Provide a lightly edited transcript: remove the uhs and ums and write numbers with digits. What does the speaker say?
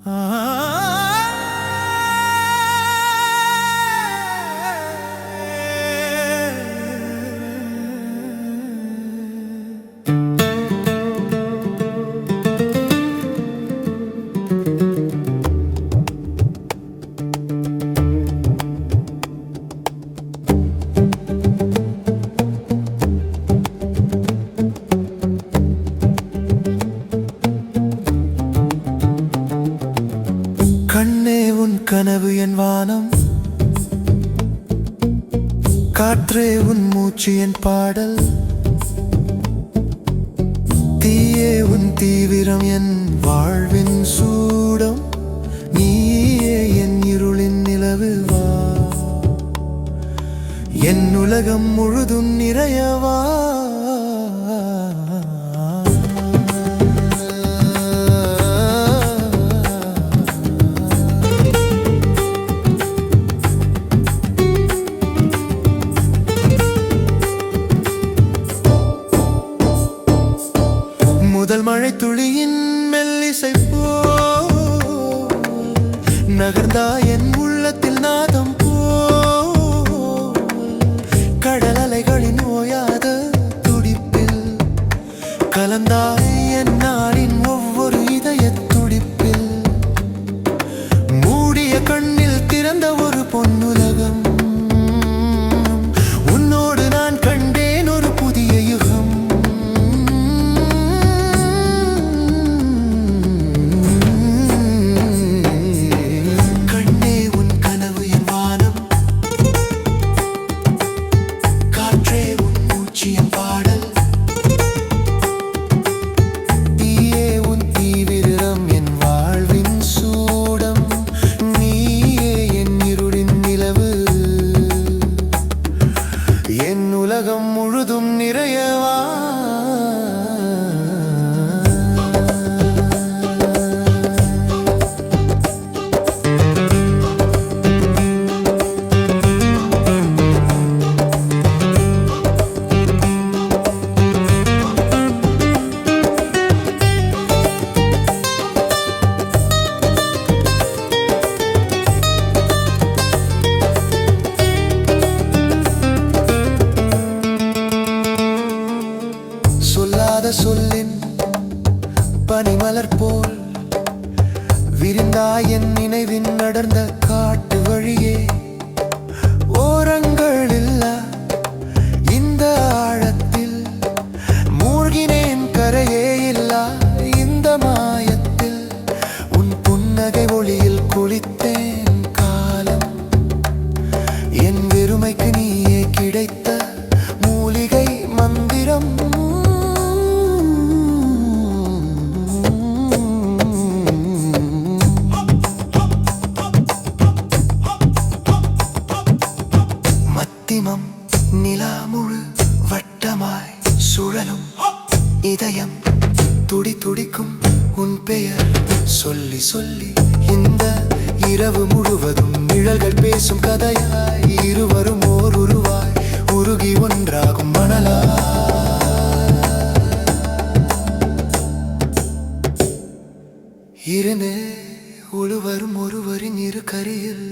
கண்ணே உன் கனவு என் வானம், காற்றே உன் மூச்சு என் பாடல், தீயே உன் தீவிரம் என் வாழ்வின் சூடம், நீயே என் இருளின் நிலவு வா, என் உலகம் முழுதும் நிறையவா. முதல் மழை துளியின் மெல்லிசை போல் நகர்ந்தாய் என் உள்ளத்தில் நாதம் போல், கடல் அலைகளின் ஓயாத துடிப்பில் கலந்தாய் என் நாளின் ஒவ்வொரு இதய துடிப்பில், மூடிய கண்ணில் திறந்த ஒரு பொன்னுலகம், உன்னோடு நான் கண்டேன் ஒரு புதிய யுகம். உலகம் முழுதும் நிறையவா. சொல்லாத சொல்லின் பனிமலர் போல் விரிந்தாய் என் நினைவின் நடந்த காட்டு வழியே, ஓரங்கள் இல்ல இந்த ஆழத்தில் மூழ்கினேன், கரையே இல்லா இந்த மாயத்தில், உன் புன்னகை ஒளியில் குளித்தேன் காலம், என் வெறுமைக்கு நீயே கிடைத்த மூலிகை மந்திரம். நிலா முழு வட்டமாய் சுழலும் இதயம் துடி துடிக்கும் உன் பெயர் சொல்லி சொல்லி, இந்த இரவு முழுவதும் நிழல்கள் பேசும் கதையாய், இருவரும் ஓர் உருவாய் உருகி ஒன்றாகும் மணலா. இருந்தே ஒருவரும் ஒருவரின் இரு கரையில்